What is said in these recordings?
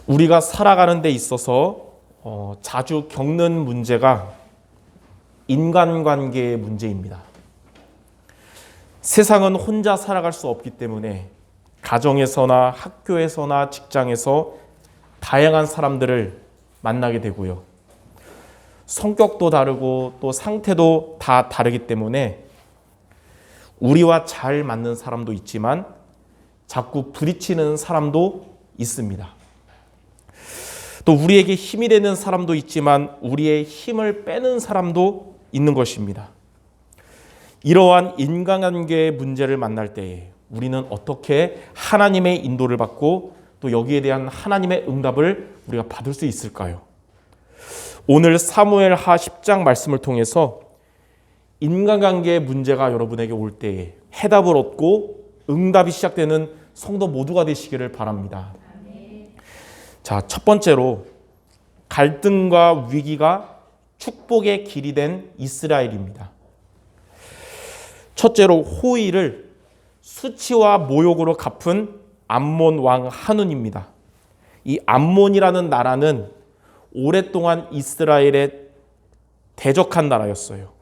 우리가 살아가는 데 있어서 자주 겪는 문제가 인간관계의 문제입니다. 세상은 혼자 살아갈 수 없기 때문에 가정에서나 학교에서나 직장에서 다양한 사람들을 만나게 되고요. 성격도 다르고 또 상태도 다 다르기 때문에 우리와 잘 맞는 사람도 있지만 자꾸 부딪히는 사람도 있습니다. 또 우리에게 힘이 되는 사람도 있지만 우리의 힘을 빼는 사람도 있는 것입니다. 이러한 인간관계의 문제를 만날 때에 우리는 어떻게 하나님의 인도를 받고 또 여기에 대한 하나님의 응답을 우리가 받을 수 있을까요? 오늘 사무엘하 10장 말씀을 통해서 인간관계의 문제가 여러분에게 올 때에 해답을 얻고 응답이 시작되는 성도 모두가 되시기를 바랍니다. 자, 첫 번째로 갈등과 위기가 축복의 길이 된 이스라엘입니다. 첫째로 호의를 수치와 모욕으로 갚은 암몬 왕 한운입니다. 이 암몬이라는 나라는 오랫동안 이스라엘에 대적한 나라였어요.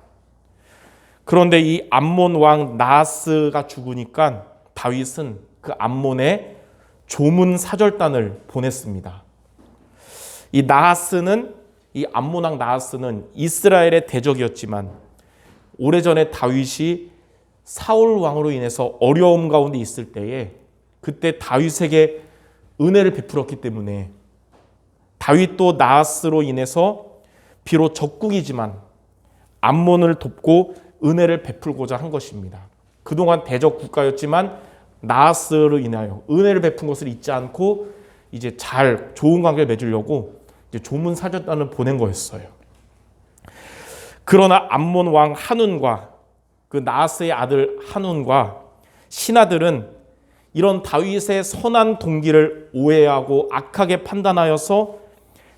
그런데 이 암몬 왕 나하스가 죽으니까 다윗은 그 암몬에 조문 사절단을 보냈습니다. 이 암몬 왕 나하스는 이스라엘의 대적이었지만 오래전에 다윗이 사울 왕으로 인해서 어려움 가운데 있을 때에 그때 다윗에게 은혜를 베풀었기 때문에 다윗도 나하스로 인해서 비록 적국이지만 암몬을 돕고 은혜를 베풀고자 한 것입니다. 그동안 대적 국가였지만 나하스로 인하여 은혜를 베푼 것을 잊지 않고 이제 좋은 관계를 맺으려고 이제 조문 사절단을 보낸 거였어요. 그러나 암몬 왕 한운과 그 나하스의 아들 한운과 신하들은 이런 다윗의 선한 동기를 오해하고 악하게 판단하여서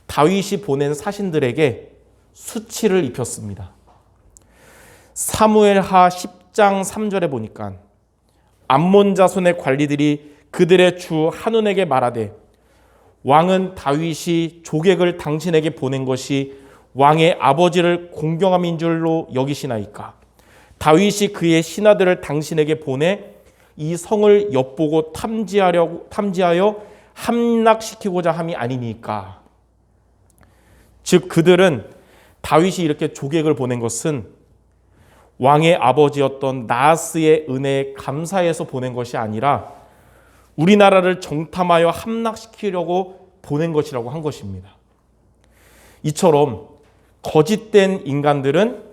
다윗이 보낸 사신들에게 수치를 입혔습니다. 사무엘하 10장 3절에 보니까 암몬 자손의 관리들이 그들의 주 한운에게 말하되 왕은 다윗이 조객을 당신에게 보낸 것이 왕의 아버지를 공경함인 줄로 여기시나이까? 다윗이 그의 신하들을 당신에게 보내 이 성을 엿보고 탐지하여 함락시키고자 함이 아니니까. 즉 그들은 다윗이 이렇게 조객을 보낸 것은 왕의 아버지였던 나하스의 은혜에 감사해서 보낸 것이 아니라 우리나라를 정탐하여 함락시키려고 보낸 것이라고 한 것입니다. 이처럼 거짓된 인간들은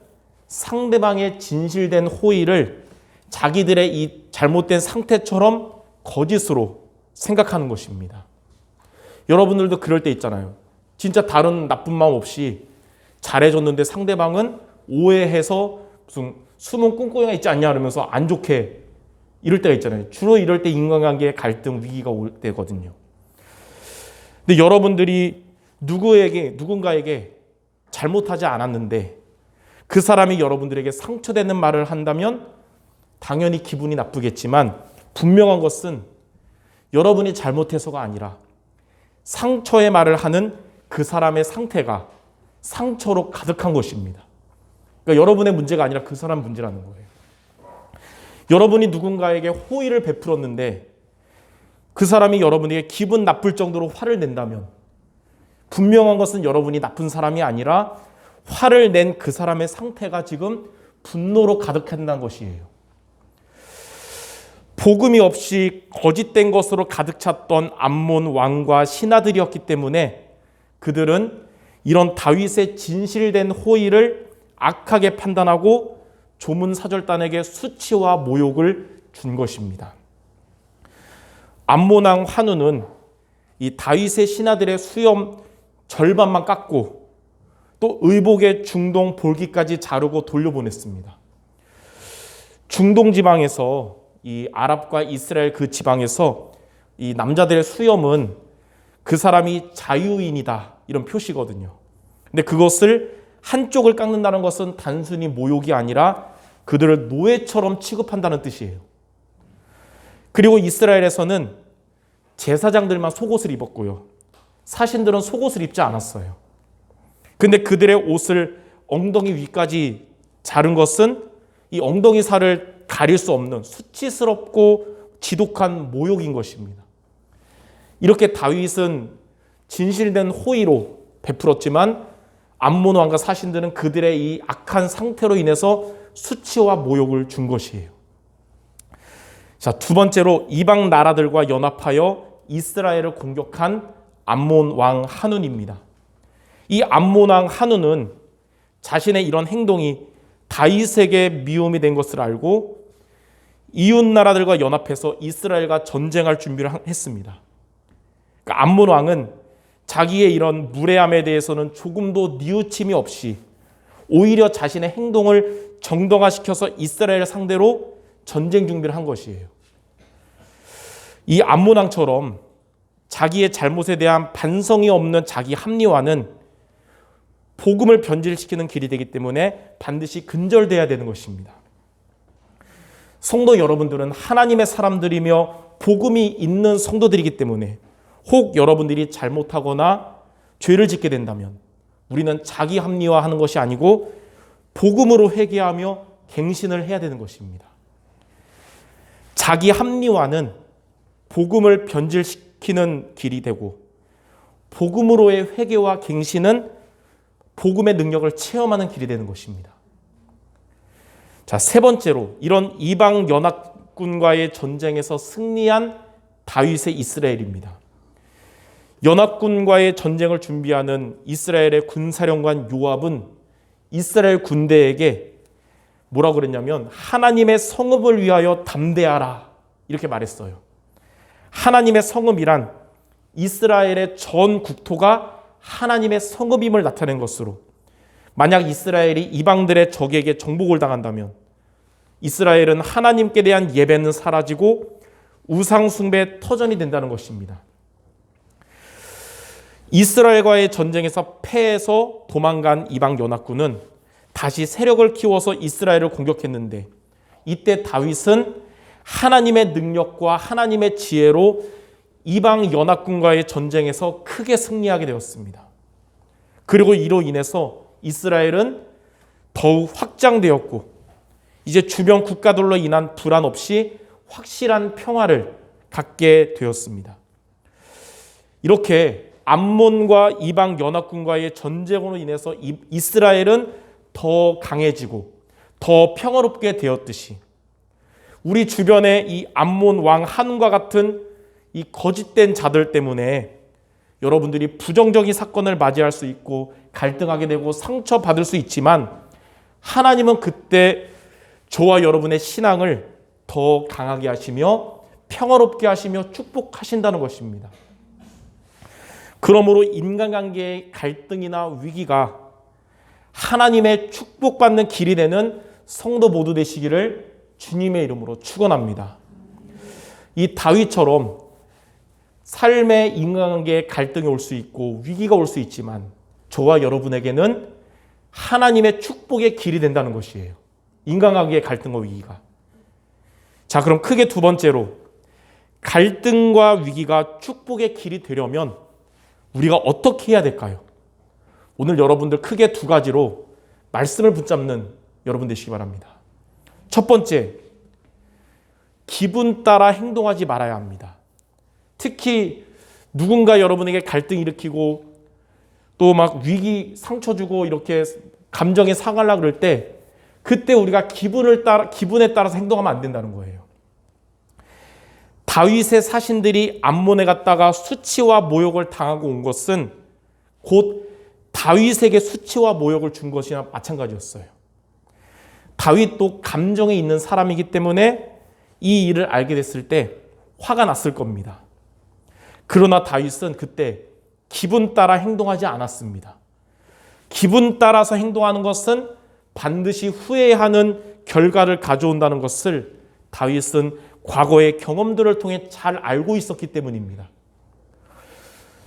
상대방의 진실된 호의를 자기들의 이 잘못된 상태처럼 거짓으로 생각하는 것입니다. 여러분들도 그럴 때 있잖아요. 진짜 다른 나쁜 마음 없이 잘해줬는데 상대방은 오해해서 무슨 숨은 꿍꿍이가 있지 않냐 그러면서 안 좋게 이럴 때가 있잖아요. 주로 이럴 때 인간관계의 갈등, 위기가 올 때거든요. 근데 여러분들이 누군가에게 잘못하지 않았는데 그 사람이 여러분들에게 상처되는 말을 한다면 당연히 기분이 나쁘겠지만 분명한 것은 여러분이 잘못해서가 아니라 상처의 말을 하는 그 사람의 상태가 상처로 가득한 것입니다. 그러니까 여러분의 문제가 아니라 그 사람 문제라는 거예요. 여러분이 누군가에게 호의를 베풀었는데 그 사람이 여러분에게 기분 나쁠 정도로 화를 낸다면 분명한 것은 여러분이 나쁜 사람이 아니라 화를 낸 그 사람의 상태가 지금 분노로 가득한다는 것이에요. 복음이 없이 거짓된 것으로 가득 찼던 암몬 왕과 신하들이었기 때문에 그들은 이런 다윗의 진실된 호의를 악하게 판단하고 조문 사절단에게 수치와 모욕을 준 것입니다. 암몬 왕 한우는 이 다윗의 신하들의 수염 절반만 깎고 또 의복의 중동 볼기까지 자르고 돌려보냈습니다. 중동 지방에서 이 아랍과 이스라엘 그 지방에서 이 남자들의 수염은 그 사람이 자유인이다 이런 표시거든요. 근데 그것을 한쪽을 깎는다는 것은 단순히 모욕이 아니라 그들을 노예처럼 취급한다는 뜻이에요. 그리고 이스라엘에서는 제사장들만 속옷을 입었고요. 사신들은 속옷을 입지 않았어요. 근데 그들의 옷을 엉덩이 위까지 자른 것은 이 엉덩이 살을 가릴 수 없는 수치스럽고 지독한 모욕인 것입니다. 이렇게 다윗은 진실된 호의로 베풀었지만 암몬 왕과 사신들은 그들의 이 악한 상태로 인해서 수치와 모욕을 준 것이에요. 자, 두 번째로 이방 나라들과 연합하여 이스라엘을 공격한 암몬 왕 한운입니다. 이 암몬 왕 한운은 자신의 이런 행동이 다윗에게 미움이 된 것을 알고 이웃 나라들과 연합해서 이스라엘과 전쟁할 준비를 했습니다. 그러니까 암몬 왕은 자기의 이런 무례함에 대해서는 조금도 뉘우침이 없이 오히려 자신의 행동을 정당화시켜서 이스라엘 상대로 전쟁 준비를 한 것이에요. 이 암몬 왕처럼 자기의 잘못에 대한 반성이 없는 자기 합리화는 복음을 변질시키는 길이 되기 때문에 반드시 근절돼야 되는 것입니다. 성도 여러분들은 하나님의 사람들이며 복음이 있는 성도들이기 때문에 혹 여러분들이 잘못하거나 죄를 짓게 된다면 우리는 자기 합리화하는 것이 아니고 복음으로 회개하며 갱신을 해야 되는 것입니다. 자기 합리화는 복음을 변질시키는 길이 되고 복음으로의 회개와 갱신은 복음의 능력을 체험하는 길이 되는 것입니다. 자, 세 번째로 이런 이방 연합군과의 전쟁에서 승리한 다윗의 이스라엘입니다. 연합군과의 전쟁을 준비하는 이스라엘의 군사령관 요압은 이스라엘 군대에게 뭐라고 그랬냐면 하나님의 성읍을 위하여 담대하라 이렇게 말했어요. 하나님의 성읍이란 이스라엘의 전 국토가 하나님의 성읍임을 나타낸 것으로 만약 이스라엘이 이방들의 적에게 정복을 당한다면 이스라엘은 하나님께 대한 예배는 사라지고 우상 숭배의 터전이 된다는 것입니다. 이스라엘과의 전쟁에서 패해서 도망간 이방 연합군은 다시 세력을 키워서 이스라엘을 공격했는데 이때 다윗은 하나님의 능력과 하나님의 지혜로 이방 연합군과의 전쟁에서 크게 승리하게 되었습니다. 그리고 이로 인해서 이스라엘은 더욱 확장되었고 이제 주변 국가들로 인한 불안 없이 확실한 평화를 갖게 되었습니다. 이렇게 암몬과 이방 연합군과의 전쟁으로 인해서 이스라엘은 더 강해지고 더 평화롭게 되었듯이 우리 주변에 이 암몬 왕 한과 같은 이 거짓된 자들 때문에 여러분들이 부정적인 사건을 맞이할 수 있고 갈등하게 되고 상처받을 수 있지만 하나님은 그때 저와 여러분의 신앙을 더 강하게 하시며 평화롭게 하시며 축복하신다는 것입니다. 그러므로 인간관계의 갈등이나 위기가 하나님의 축복받는 길이 되는 성도 모두 되시기를 주님의 이름으로 축원합니다. 이 다윗처럼 삶의 인간관계에 갈등이 올 수 있고 위기가 올 수 있지만 저와 여러분에게는 하나님의 축복의 길이 된다는 것이에요. 인간관계의 갈등과 위기가. 자, 그럼 크게 두 번째로 갈등과 위기가 축복의 길이 되려면 우리가 어떻게 해야 될까요? 오늘 여러분들 크게 두 가지로 말씀을 붙잡는 여러분 되시기 바랍니다. 첫 번째, 기분 따라 행동하지 말아야 합니다. 특히 누군가 여러분에게 갈등 일으키고 또 막 위기 상처 주고 이렇게 감정에 상하려고 그럴 때 그때 우리가 기분에 따라서 행동하면 안 된다는 거예요. 다윗의 사신들이 암몬에 갔다가 수치와 모욕을 당하고 온 것은 곧 다윗에게 수치와 모욕을 준 것이나 마찬가지였어요. 다윗도 감정에 있는 사람이기 때문에 이 일을 알게 됐을 때 화가 났을 겁니다. 그러나 다윗은 그때 기분 따라 행동하지 않았습니다. 기분 따라서 행동하는 것은 반드시 후회하는 결과를 가져온다는 것을 다윗은 과거의 경험들을 통해 잘 알고 있었기 때문입니다.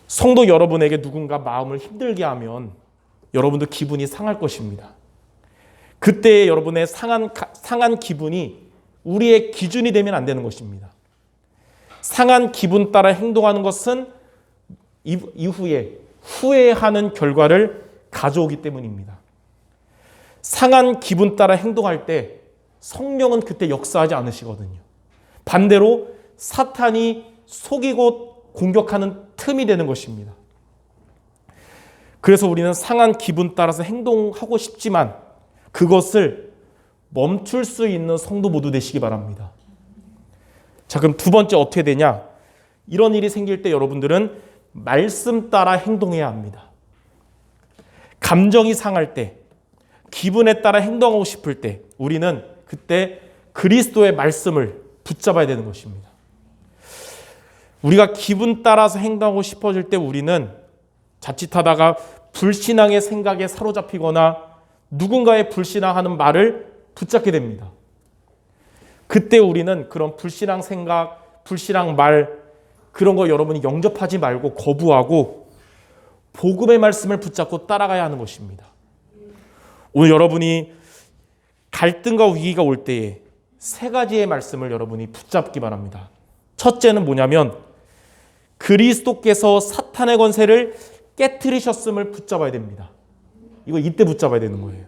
성도 여러분에게 누군가 마음을 힘들게 하면 여러분도 기분이 상할 것입니다. 그때 여러분의 상한 기분이 우리의 기준이 되면 안 되는 것입니다. 상한 기분 따라 행동하는 것은 이후에 후회하는 결과를 가져오기 때문입니다. 상한 기분 따라 행동할 때 성령은 그때 역사하지 않으시거든요. 반대로 사탄이 속이고 공격하는 틈이 되는 것입니다. 그래서 우리는 상한 기분 따라서 행동하고 싶지만 그것을 멈출 수 있는 성도 모두 되시기 바랍니다. 자, 그럼 두 번째 어떻게 되냐? 이런 일이 생길 때 여러분들은 말씀 따라 행동해야 합니다. 감정이 상할 때, 기분에 따라 행동하고 싶을 때 우리는 그때 그리스도의 말씀을 붙잡아야 되는 것입니다. 우리가 기분 따라서 행동하고 싶어질 때 우리는 자칫하다가 불신앙의 생각에 사로잡히거나 누군가의 불신앙하는 말을 붙잡게 됩니다. 그때 우리는 그런 불신앙 생각, 불신앙 말 그런 거 여러분이 영접하지 말고 거부하고 복음의 말씀을 붙잡고 따라가야 하는 것입니다. 오늘 여러분이 갈등과 위기가 올 때에 세 가지의 말씀을 여러분이 붙잡기 바랍니다. 첫째는 뭐냐면 그리스도께서 사탄의 권세를 깨트리셨음을 붙잡아야 됩니다. 이거 이때 붙잡아야 되는 거예요.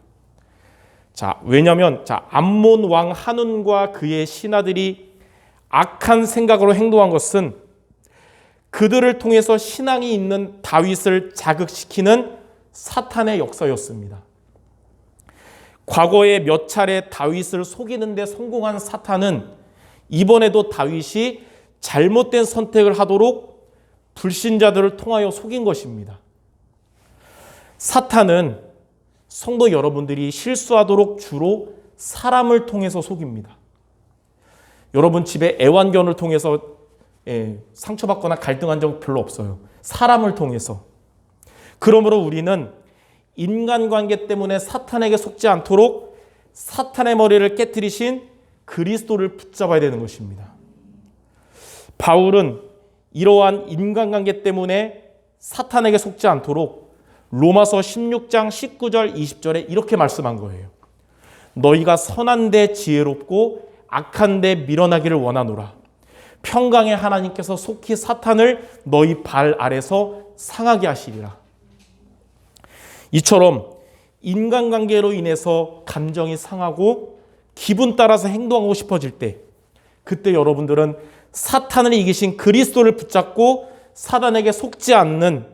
자, 왜냐하면 암몬 왕 한운과 그의 신하들이 악한 생각으로 행동한 것은 그들을 통해서 신앙이 있는 다윗을 자극시키는 사탄의 역사였습니다. 과거에 몇 차례 다윗을 속이는 데 성공한 사탄은 이번에도 다윗이 잘못된 선택을 하도록 불신자들을 통하여 속인 것입니다. 사탄은 성도 여러분들이 실수하도록 주로 사람을 통해서 속입니다. 여러분 집에 애완견을 통해서 상처받거나 갈등한 적 별로 없어요. 사람을 통해서. 그러므로 우리는 인간관계 때문에 사탄에게 속지 않도록 사탄의 머리를 깨트리신 그리스도를 붙잡아야 되는 것입니다. 바울은 이러한 인간관계 때문에 사탄에게 속지 않도록 로마서 16장 19절 20절에 이렇게 말씀한 거예요. 너희가 선한 데 지혜롭고 악한 데 밀어나기를 원하노라. 평강의 하나님께서 속히 사탄을 너희 발 아래서 상하게 하시리라. 이처럼 인간관계로 인해서 감정이 상하고 기분 따라서 행동하고 싶어질 때 그때 여러분들은 사탄을 이기신 그리스도를 붙잡고 사단에게 속지 않는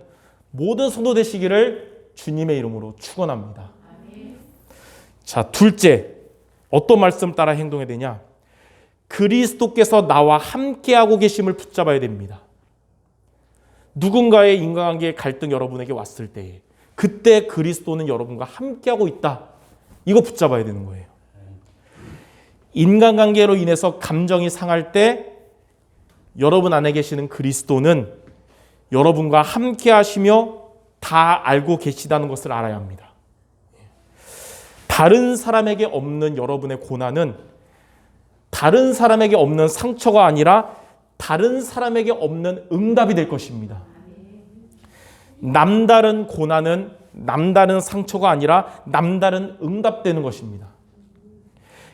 모든 성도 되시기를 주님의 이름으로 축원합니다. 자, 둘째, 어떤 말씀 따라 행동해야 되냐? 그리스도께서 나와 함께하고 계심을 붙잡아야 됩니다. 누군가의 인간관계의 갈등 여러분에게 왔을 때에 그때 그리스도는 여러분과 함께하고 있다. 이거 붙잡아야 되는 거예요. 인간관계로 인해서 감정이 상할 때 여러분 안에 계시는 그리스도는 여러분과 함께 하시며 다 알고 계시다는 것을 알아야 합니다. 다른 사람에게 없는 여러분의 고난은 다른 사람에게 없는 상처가 아니라 다른 사람에게 없는 응답이 될 것입니다. 남다른 고난은 남다른 상처가 아니라 남다른 응답되는 것입니다.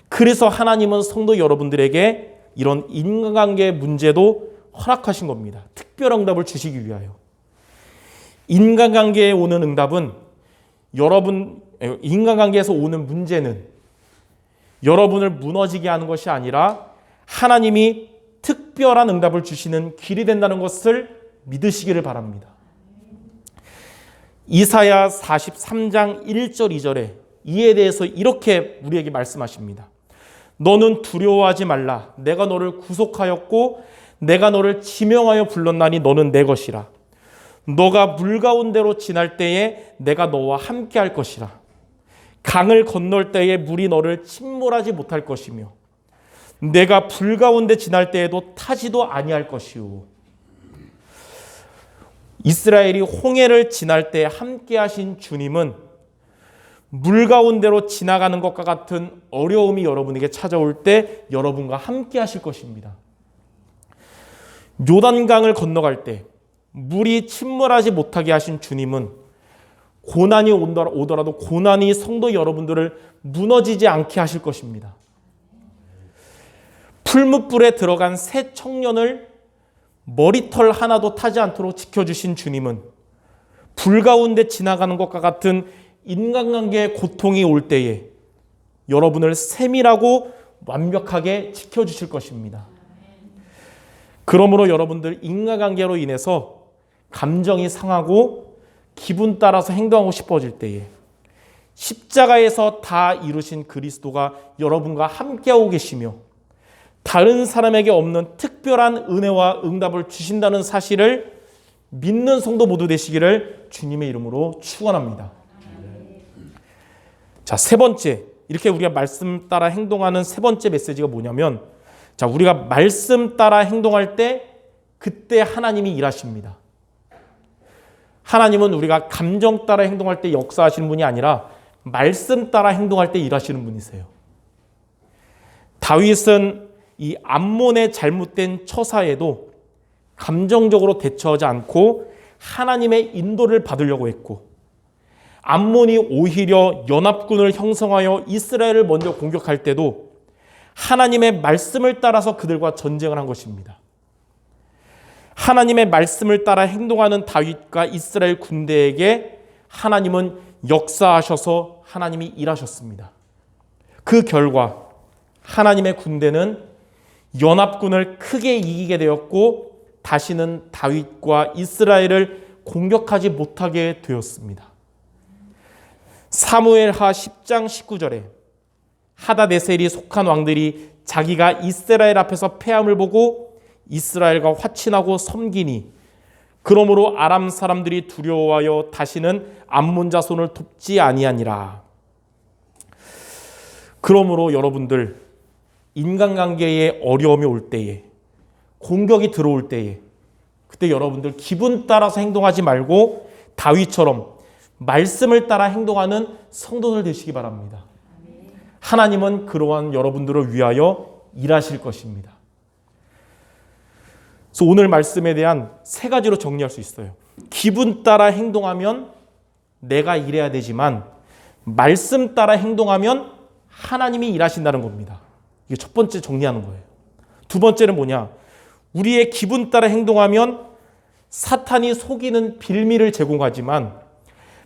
그래서 하나님은 성도 여러분들에게 이런 인간관계 문제도 허락하신 겁니다. 특별한 응답을 주시기 위하여. 인간관계에 오는 응답은 인간관계에서 오는 문제는 여러분을 무너지게 하는 것이 아니라 하나님이 특별한 응답을 주시는 길이 된다는 것을 믿으시기를 바랍니다. 이사야 43장 1절 2절에 이에 대해서 이렇게 우리에게 말씀하십니다. 너는 두려워하지 말라. 내가 너를 구속하였고 내가 너를 지명하여 불렀나니 너는 내 것이라. 너가 물 가운데로 지날 때에 내가 너와 함께 할 것이라. 강을 건널 때에 물이 너를 침몰하지 못할 것이며 내가 불 가운데 지날 때에도 타지도 아니할 것이오. 이스라엘이 홍해를 지날 때 함께 하신 주님은 물 가운데로 지나가는 것과 같은 어려움이 여러분에게 찾아올 때 여러분과 함께 하실 것입니다. 요단강을 건너갈 때 물이 침몰하지 못하게 하신 주님은 고난이 오더라도 고난이 성도 여러분들을 무너지지 않게 하실 것입니다. 풀무불에 들어간 새 청년을 머리털 하나도 타지 않도록 지켜주신 주님은 불 가운데 지나가는 것과 같은 인간관계의 고통이 올 때에 여러분을 세밀하고 완벽하게 지켜주실 것입니다. 그러므로 여러분들 인간관계로 인해서 감정이 상하고 기분 따라서 행동하고 싶어질 때에 십자가에서 다 이루신 그리스도가 여러분과 함께하고 계시며 다른 사람에게 없는 특별한 은혜와 응답을 주신다는 사실을 믿는 성도 모두 되시기를 주님의 이름으로 축원합니다. 자, 세 번째, 이렇게 우리가 말씀 따라 행동하는 세 번째 메시지가 뭐냐면, 자, 우리가 말씀 따라 행동할 때 그때 하나님이 일하십니다. 하나님은 우리가 감정 따라 행동할 때 역사하시는 분이 아니라 말씀 따라 행동할 때 일하시는 분이세요. 다윗은 이 암몬의 잘못된 처사에도 감정적으로 대처하지 않고 하나님의 인도를 받으려고 했고, 암몬이 오히려 연합군을 형성하여 이스라엘을 먼저 공격할 때도 하나님의 말씀을 따라서 그들과 전쟁을 한 것입니다. 하나님의 말씀을 따라 행동하는 다윗과 이스라엘 군대에게 하나님은 역사하셔서 하나님이 일하셨습니다. 그 결과 하나님의 군대는 연합군을 크게 이기게 되었고 다시는 다윗과 이스라엘을 공격하지 못하게 되었습니다. 사무엘하 10장 19절에 하다네셀이 속한 왕들이 자기가 이스라엘 앞에서 패함을 보고 이스라엘과 화친하고 섬기니 그러므로 아람 사람들이 두려워하여 다시는 암몬 자손을 돕지 아니하니라. 그러므로 여러분들 인간관계에 어려움이 올 때에 공격이 들어올 때에 그때 여러분들 기분 따라서 행동하지 말고 다윗처럼 말씀을 따라 행동하는 성도들 되시기 바랍니다. 하나님은 그러한 여러분들을 위하여 일하실 것입니다. 그래서 오늘 말씀에 대한 세 가지로 정리할 수 있어요. 기분 따라 행동하면 내가 일해야 되지만 말씀 따라 행동하면 하나님이 일하신다는 겁니다. 이게 첫 번째 정리하는 거예요. 두 번째는 뭐냐? 우리의 기분 따라 행동하면 사탄이 속이는 빌미를 제공하지만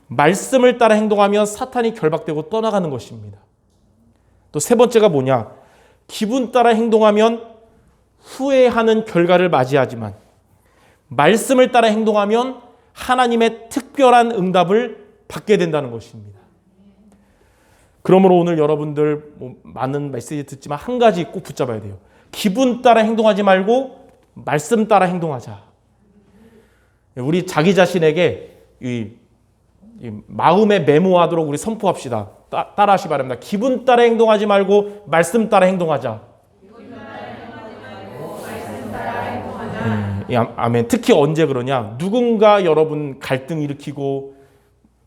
말씀을 따라 행동하면 사탄이 결박되고 떠나가는 것입니다. 또 세 번째가 뭐냐? 기분 따라 행동하면 후회하는 결과를 맞이하지만 말씀을 따라 행동하면 하나님의 특별한 응답을 받게 된다는 것입니다. 그러므로 오늘 여러분들 많은 메시지 듣지만 한 가지 꼭 붙잡아야 돼요. 기분 따라 행동하지 말고 말씀 따라 행동하자. 우리 자기 자신에게 이 마음에 메모하도록 우리 선포합시다. 따라 하시기 바랍니다. 기분 따라 행동하지 말고 말씀 따라 행동하자. 아멘. 특히 언제 그러냐? 누군가 여러분 갈등 일으키고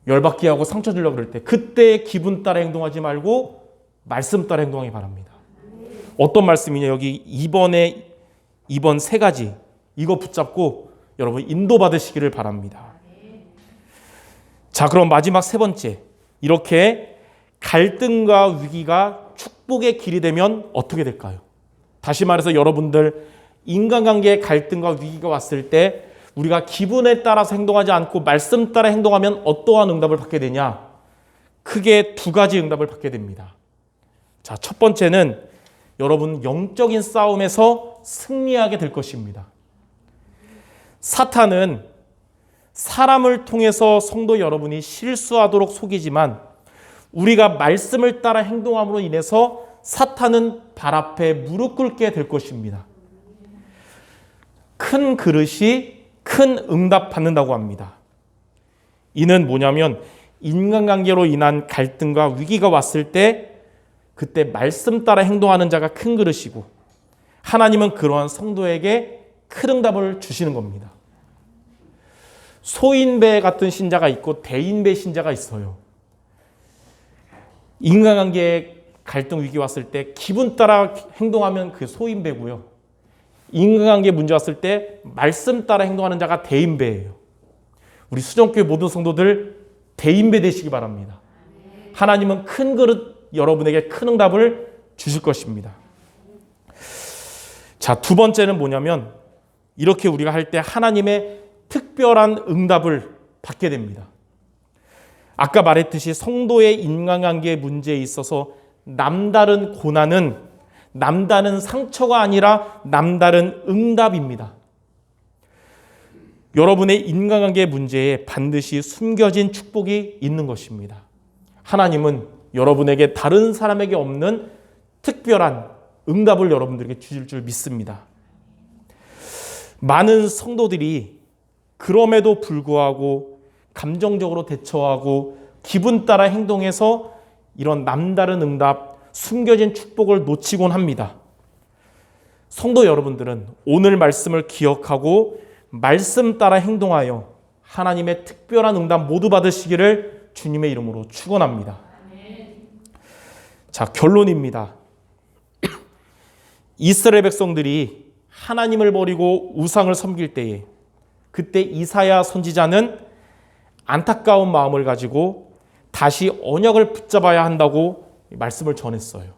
열받게 하고 상처 주려고 그럴 때 그때 기분 따라 행동하지 말고 말씀 따라 행동하기 바랍니다. 어떤 말씀이냐? 여기 2번 세 가지 이거 붙잡고 여러분 인도받으시기를 바랍니다. 자, 그럼 마지막 세 번째, 이렇게 갈등과 위기가 축복의 길이 되면 어떻게 될까요? 다시 말해서 여러분들 인간관계의 갈등과 위기가 왔을 때 우리가 기분에 따라서 행동하지 않고 말씀 따라 행동하면 어떠한 응답을 받게 되냐? 크게 두 가지 응답을 받게 됩니다. 자, 첫 번째는 여러분 영적인 싸움에서 승리하게 될 것입니다. 사탄은 사람을 통해서 성도 여러분이 실수하도록 속이지만 우리가 말씀을 따라 행동함으로 인해서 사탄은 발 앞에 무릎 꿇게 될 것입니다. 큰 그릇이 큰 응답 받는다고 합니다. 이는 뭐냐면 인간관계로 인한 갈등과 위기가 왔을 때 그때 말씀 따라 행동하는 자가 큰 그릇이고 하나님은 그러한 성도에게 큰 응답을 주시는 겁니다. 소인배 같은 신자가 있고 대인배 신자가 있어요. 인간관계에 갈등 위기 왔을 때 기분 따라 행동하면 그게 소인배고요. 인간관계 문제 왔을 때 말씀 따라 행동하는 자가 대인배예요. 우리 수정교회 모든 성도들 대인배 되시기 바랍니다. 하나님은 큰 그릇 여러분에게 큰 응답을 주실 것입니다. 자, 두 번째는 뭐냐면 이렇게 우리가 할 때 하나님의 특별한 응답을 받게 됩니다. 아까 말했듯이 성도의 인간관계 문제에 있어서 남다른 고난은 남다른 상처가 아니라 남다른 응답입니다. 여러분의 인간관계 문제에 반드시 숨겨진 축복이 있는 것입니다. 하나님은 여러분에게 다른 사람에게 없는 특별한 응답을 여러분들에게 주실 줄 믿습니다. 많은 성도들이 그럼에도 불구하고 감정적으로 대처하고 기분 따라 행동해서 이런 남다른 응답, 숨겨진 축복을 놓치곤 합니다. 성도 여러분들은 오늘 말씀을 기억하고 말씀 따라 행동하여 하나님의 특별한 응답 모두 받으시기를 주님의 이름으로 축원합니다. 자, 결론입니다. 이스라엘 백성들이 하나님을 버리고 우상을 섬길 때에 그때 이사야 선지자는 안타까운 마음을 가지고 다시 언약을 붙잡아야 한다고 말씀을 전했어요.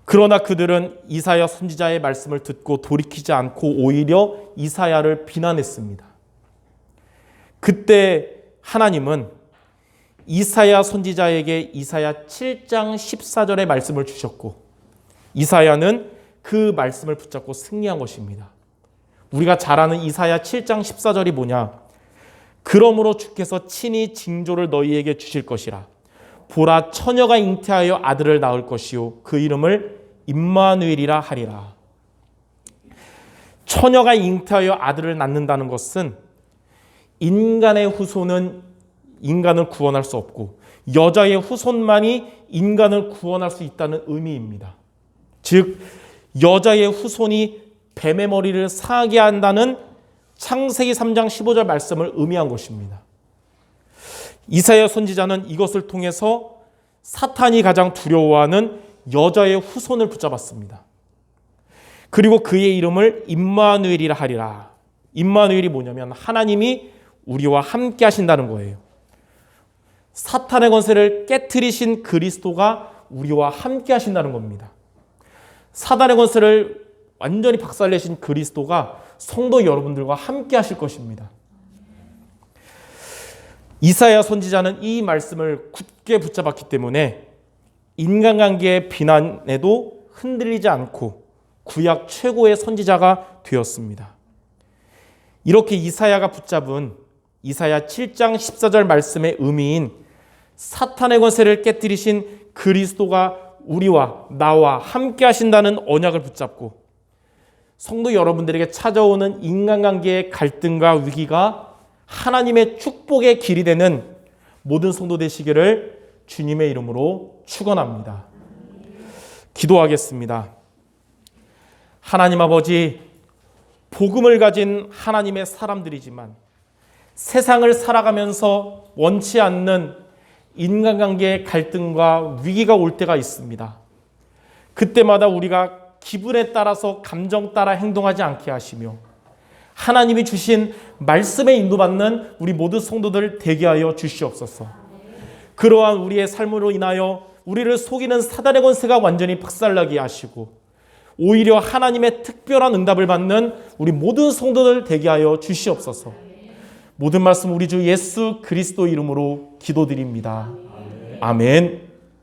그러나 그들은 이사야 선지자의 말씀을 듣고 돌이키지 않고 오히려 이사야를 비난했습니다. 그때 하나님은 이사야 선지자에게 이사야 7장 14절의 말씀을 주셨고 이사야는 그 말씀을 붙잡고 승리한 것입니다. 우리가 잘 아는 이사야 7장 14절이 뭐냐? 그러므로 주께서 친히 징조를 너희에게 주실 것이라. 보라, 처녀가 잉태하여 아들을 낳을 것이요 그 이름을 임마누엘이라 하리라. 처녀가 잉태하여 아들을 낳는다는 것은 인간의 후손은 인간을 구원할 수 없고 여자의 후손만이 인간을 구원할 수 있다는 의미입니다. 즉 여자의 후손이 뱀의 머리를 상하게 한다는 창세기 3장 15절 말씀을 의미한 것입니다. 이사야 선지자는 이것을 통해서 사탄이 가장 두려워하는 여자의 후손을 붙잡았습니다. 그리고 그의 이름을 임마누엘이라 하리라. 임마누엘이 뭐냐면 하나님이 우리와 함께 하신다는 거예요. 사탄의 권세를 깨트리신 그리스도가 우리와 함께 하신다는 겁니다. 사단의 권세를 완전히 박살내신 그리스도가 성도 여러분들과 함께 하실 것입니다. 이사야 선지자는 이 말씀을 굳게 붙잡았기 때문에 인간관계의 비난에도 흔들리지 않고 구약 최고의 선지자가 되었습니다. 이렇게 이사야가 붙잡은 이사야 7장 14절 말씀의 의미인 사탄의 권세를 깨뜨리신 그리스도가 우리와 나와 함께 하신다는 언약을 붙잡고 성도 여러분들에게 찾아오는 인간관계의 갈등과 위기가 하나님의 축복의 길이 되는 모든 성도 되시기를 주님의 이름으로 축원합니다. 기도하겠습니다. 하나님 아버지, 복음을 가진 하나님의 사람들이지만 세상을 살아가면서 원치 않는 인간관계의 갈등과 위기가 올 때가 있습니다. 그때마다 우리가 기분에 따라서 감정 따라 행동하지 않게 하시며 하나님이 주신 말씀에 인도받는 우리 모두 성도들 되게 하여 주시옵소서. 그러한 우리의 삶으로 인하여 우리를 속이는 사단의 권세가 완전히 박살나게 하시고 오히려 하나님의 특별한 응답을 받는 우리 모든 성도들 되게 하여 주시옵소서. 모든 말씀 우리 주 예수 그리스도 이름으로 기도드립니다. 아멘.